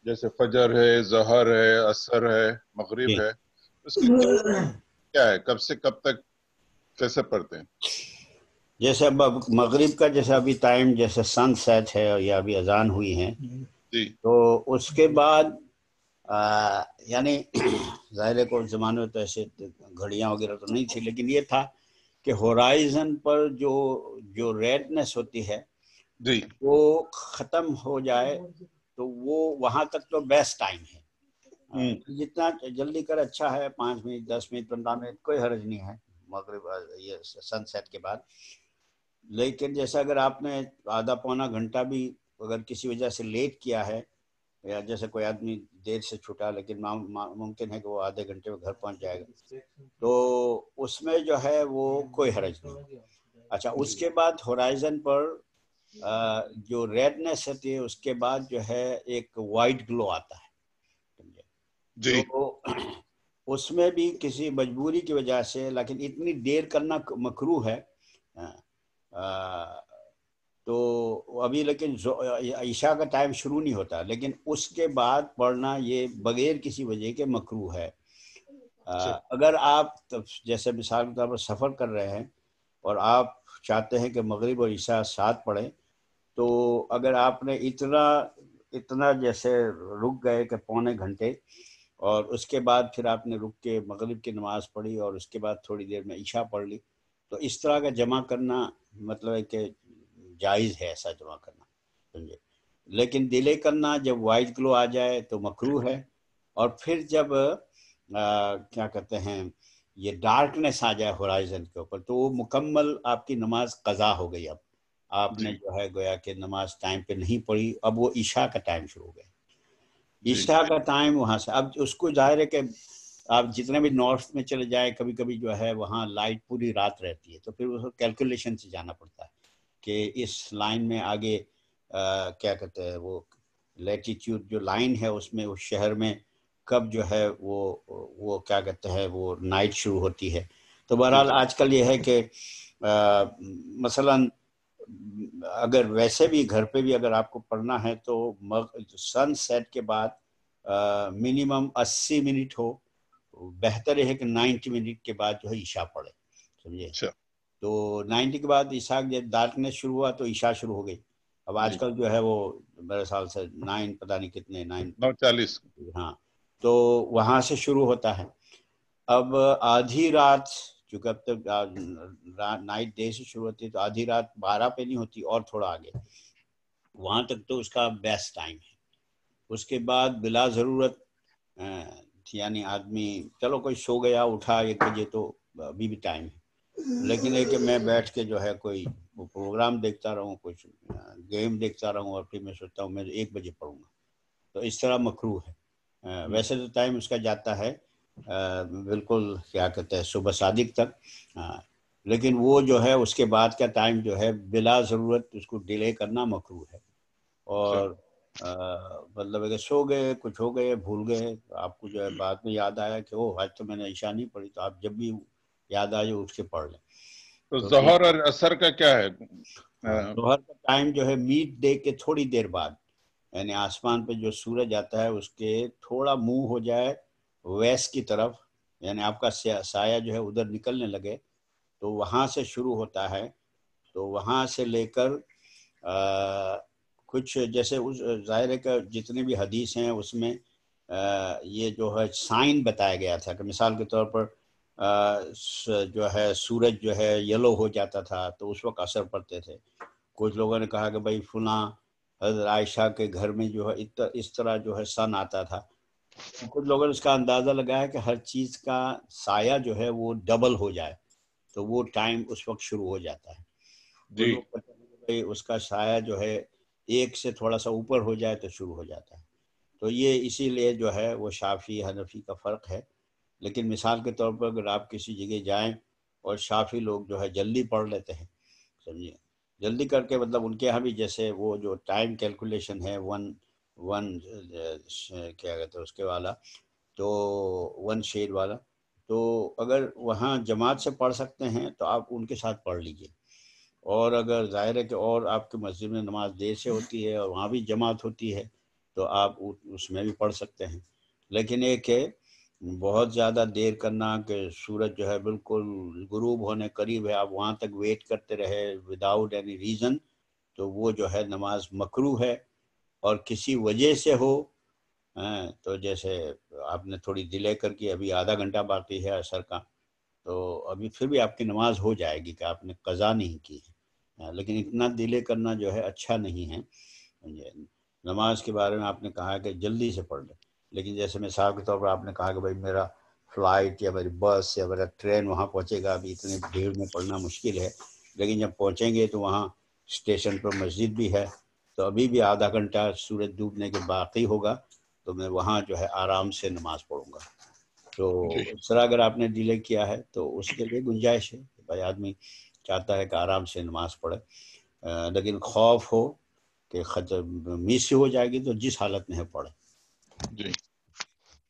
جیسے فجر ہے, ظہر ہے, عصر ہے, مغرب ہے, اس کی کیا ہے, کب سے کب تک کیسے پڑھتے ہیں؟ جیسے اب مغرب کا جیسے ابھی ٹائم جیسے سن سیٹ ہے یا ابھی اذان ہوئی ہیں, تو اس کے بعد یعنی ظاہر کو زمانے میں تو ایسے گھڑیاں وغیرہ تو نہیں تھی, لیکن یہ تھا کہ ہورائزن پر جو ریڈنس ہوتی ہے وہ ختم ہو جائے تو وہ وہاں تک تو بیسٹ ٹائم ہے. جتنا جلدی کر اچھا ہے, 5 منٹ 10 منٹ 15 منٹ کوئی حرج نہیں ہے مغرب یہ سن سیٹ کے بعد. لیکن جیسا اگر آپ نے آدھا پونا گھنٹہ بھی اگر کسی وجہ سے لیٹ کیا ہے, یا جیسے کوئی آدمی دیر سے چھوٹا لیکن ممکن ہے کہ وہ آدھے گھنٹے میں گھر پہنچ جائے گا, تو اس میں جو ہے وہ کوئی حرج نہیں. اچھا, اس کے بعد ہورائزن پر جو ریڈنس ہوتی ہے اس کے بعد جو ہے ایک وائٹ گلو آتا ہے، جی تو اس میں بھی کسی مجبوری کی وجہ سے، لیکن اتنی دیر کرنا مکروہ ہے. تو ابھی لیکن عشاء کا ٹائم شروع نہیں ہوتا، لیکن اس کے بعد پڑھنا یہ بغیر کسی وجہ کے مکروہ ہے. اگر آپ جیسے مثال کے طور پر سفر کر رہے ہیں اور آپ چاہتے ہیں کہ مغرب اور عشاء ساتھ پڑھیں، تو اگر آپ نے اتنا جیسے رک گئے کہ پونے گھنٹے، اور اس کے بعد پھر آپ نے رک کے مغرب کی نماز پڑھی اور اس کے بعد تھوڑی دیر میں عشاء پڑھ لی، تو اس طرح کا جمع کرنا مطلب ہے کہ جائز ہے ایسا جمع کرنا، سمجھے. لیکن ڈیلے کرنا جب وائٹ گلو آ جائے تو مکروہ ہے. اور پھر جب کیا کہتے ہیں یہ ڈارکنیس آ جائے ہورائزن کے اوپر، تو وہ مکمل آپ کی نماز قضا ہو گئی. اب آپ نے جو ہے گویا کہ نماز ٹائم پہ نہیں پڑھی، اب وہ عشاء کا ٹائم شروع ہو گیا. عشاء کا ٹائم وہاں سے اب اس کو ظاہر ہے کہ آپ جتنے بھی نارتھ میں چلے جائیں، کبھی کبھی جو ہے وہاں لائٹ پوری رات رہتی ہے، تو پھر اس کو کیلکولیشن سے جانا پڑتا ہے کہ اس لائن میں آگے کیا کہتے ہیں وہ لیٹیٹیوڈ جو لائن ہے اس میں اس شہر میں کب جو ہے وہ کیا کہتے ہیں وہ نائٹ شروع ہوتی ہے. تو بہرحال آج کل یہ ہے کہ مثلاً اگر ویسے بھی گھر پہ بھی اگر آپ کو پڑھنا ہے تو سن سیٹ کے بعد منیمم 80 منٹ ہو، بہتر ہے کہ 90 منٹ کے بعد جو ہے عشاء پڑھے، سمجھے. تو 90 کے بعد عشاء جب ڈارکنیس شروع ہوا تو عشاء شروع ہو گئی. اب آج کل جو ہے وہ میرے سال سے 9 پتہ نہیں کتنے 9:40 ہاں، تو وہاں سے شروع ہوتا ہے. اب آدھی رات چونکہ اب تک نائٹ ڈے سے شروع ہوتی ہے، تو آدھی رات 12 پہ نہیں ہوتی اور تھوڑا آگے، وہاں تک تو اس کا بیسٹ ٹائم ہے. اس کے بعد بلا ضرورت یعنی آدمی چلو کوئی سو گیا اٹھا 1 بجے تو ابھی بھی ٹائم ہے، لیکن ہے کہ میں بیٹھ کے جو ہے کوئی پروگرام دیکھتا رہوں، کچھ گیم دیکھتا رہوں اور پھر میں سوچتا ہوں میں 1 بجے پڑھوں گا، تو اس طرح مکروہ ہے. ویسے تو ٹائم اس کا جاتا ہے بالکل کیا کہتے ہیں صبح صادق تک، لیکن وہ جو ہے اس کے بعد کا ٹائم جو ہے بلا ضرورت اس کو ڈیلے کرنا مکروہ ہے. اور مطلب اگر سو گئے کچھ ہو گئے بھول گئے، آپ کو جو ہے بعد میں یاد آیا کہ آج تو میں نے عشاء نہیں پڑھی، تو آپ جب بھی یاد آ جائے اٹھ کے پڑھ لیں. تو ظہر اور عصر کا کیا ہے؟ ظہر کا ٹائم جو ہے میٹ ڈے کے تھوڑی دیر بعد، یعنی آسمان پہ جو سورج آتا ہے اس کے تھوڑا منہ ہو جائے ویسٹ کی طرف، یعنی آپ کا سایہ جو ہے ادھر نکلنے لگے، تو وہاں سے شروع ہوتا ہے. تو وہاں سے لے کر کچھ جیسے ظاہر ہے کہ جتنے بھی حدیث ہیں اس میں یہ جو ہے سائن بتایا گیا تھا کہ مثال کے طور پر جو ہے سورج جو ہے یلو ہو جاتا تھا تو اس وقت اثر پڑتے تھے. کچھ لوگوں نے کہا کہ بھائی فلاں حضرت عائشہ کے گھر میں جو ہے اس طرح جو ہے سن آتا تھا. کچھ لوگوں نے اس کا اندازہ لگایا کہ ہر چیز کا سایہ جو ہے وہ ڈبل ہو جائے تو وہ ٹائم اس وقت شروع ہو جاتا ہے. کچھ لوگ کہتے ہیں کہ بھائی اس کا سایہ جو ہے 1 سے تھوڑا سا اوپر ہو جائے تو شروع ہو جاتا ہے. تو یہ اسی لیے جو ہے وہ شافعی حنفی کا فرق ہے. لیکن مثال کے طور پر اگر آپ کسی جگہ جائیں اور شافعی لوگ جو ہے جلدی پڑھ لیتے ہیں، سمجھیے جلدی کر کے مطلب ان کے یہاں بھی جیسے وہ جو ٹائم کیلکولیشن ہے ون کیا کہتے ہیں اس کے والا، تو 1 شیڈ والا، تو اگر وہاں جماعت سے پڑھ سکتے ہیں تو آپ ان کے ساتھ پڑھ لیجئے. اور اگر ظاہر ہے کہ اور آپ کے مسجد میں نماز دیر سے ہوتی ہے اور وہاں بھی جماعت ہوتی ہے تو آپ اس میں بھی پڑھ سکتے ہیں. لیکن ایک ہے بہت زیادہ دیر کرنا کہ سورج جو ہے بالکل غروب ہونے قریب ہے آپ وہاں تک ویٹ کرتے رہے وداؤٹ اینی ریزن، تو وہ جو ہے نماز مکروہ ہے. اور کسی وجہ سے ہو تو جیسے آپ نے تھوڑی ڈیلے کر کے ابھی آدھا گھنٹہ باقی ہے عصر کا، تو ابھی پھر بھی آپ کی نماز ہو جائے گی کہ آپ نے قضا نہیں کی ہے. لیکن اتنا ڈیلے کرنا جو ہے اچھا نہیں ہے. نماز کے بارے میں آپ نے کہا کہ جلدی سے پڑھ لیں، لیکن جیسے مثال کے طور پر آپ نے کہا کہ بھائی میرا فلائٹ یا میری بس یا میرا ٹرین وہاں پہنچے گا، ابھی اتنے بھیڑ میں پڑھنا مشکل ہے، لیکن جب پہنچیں گے تو وہاں اسٹیشن پر مسجد بھی ہے، تو ابھی بھی آدھا گھنٹہ سورج ڈوبنے کے باقی ہوگا، تو میں وہاں جو ہے آرام سے نماز پڑھوں گا. تو اس طرح اگر آپ نے ڈیلے کیا ہے تو اس کے لیے گنجائش ہے. بھائی آدمی چاہتا ہے کہ آرام سے نماز پڑھے. لیکن خوف ہو کہ میس سے ہو جائے گی تو جس حالت میں ہے پڑھے. جی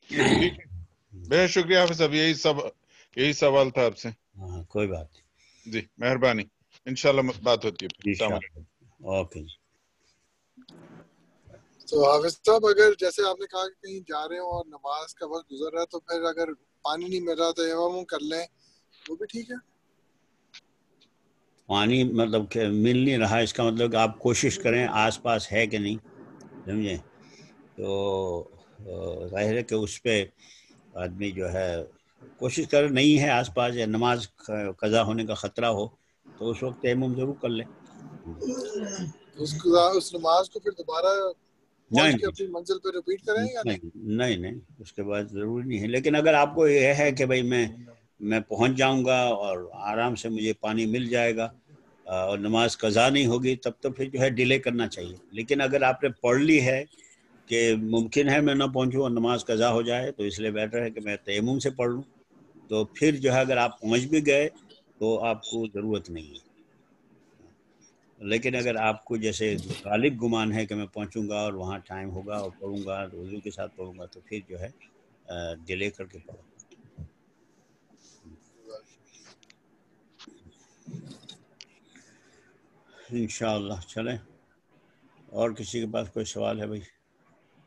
ٹھیک ہے، بہت شکریہ حافظ صاحب، یہی سوال تھا آپ سے. ہاں کوئی بات نہیں. جی مہربانی، انشاءاللہ بات ہوتی ہے پھر. السلام علیکم. اوکے جی. تو حافظ صاحب اگر جیسے آپ نے کہا کہ کہیں جا رہے ہوں اور نماز کا وقت گزر رہا ہے تو پھر اگر پانی نہیں مل رہا تو تیمم کر لیں، وہ بھی ٹھیک ہے؟ پانی مطلب کہ مل نہیں رہا، اس کا مطلب کہ آپ کوشش کریں آس پاس ہے کہ نہیں، سمجھیں. تو ظاہر ہے کہ اس پہ آدمی جو ہے کوشش کر نہیں ہے آس پاس، یا نماز قضا ہونے کا خطرہ ہو تو اس وقت تیمم ضرور کر لیں. اس نماز کو پھر دوبارہ پہنچ کے نہیں اپنی منزل پہ ریپیٹ کریں یا نہیں؟ نہیں اس کے بعد ضروری نہیں ہے. لیکن اگر آپ کو یہ ہے کہ بھائی میں پہنچ جاؤں گا اور آرام سے مجھے پانی مل جائے گا اور نماز قضا نہیں ہوگی، تب تو پھر جو ہے ڈیلے کرنا چاہیے. لیکن اگر آپ نے پڑھ لی ہے کہ ممکن ہے میں نہ پہنچوں اور نماز قضا ہو جائے، تو اس لیے بیٹر ہے کہ میں تیمم سے پڑھ لوں. تو پھر جو ہے اگر آپ پہنچ بھی گئے تو آپ کو ضرورت نہیں ہے. لیکن اگر آپ کو جیسے غالب گمان ہے کہ میں پہنچوں گا اور وہاں ٹائم ہوگا اور پڑھوں گا، وضو کے ساتھ پڑھوں گا، تو پھر جو ہے ڈیلے کر کے پڑھو. انشاءاللہ. چلیں، اور کسی کے پاس کوئی سوال ہے بھائی؟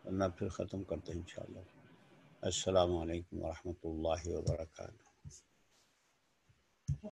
ورنہ پھر ختم کرتے ہیں انشاءاللہ. السلام علیکم ورحمۃ اللہ وبرکاتہ.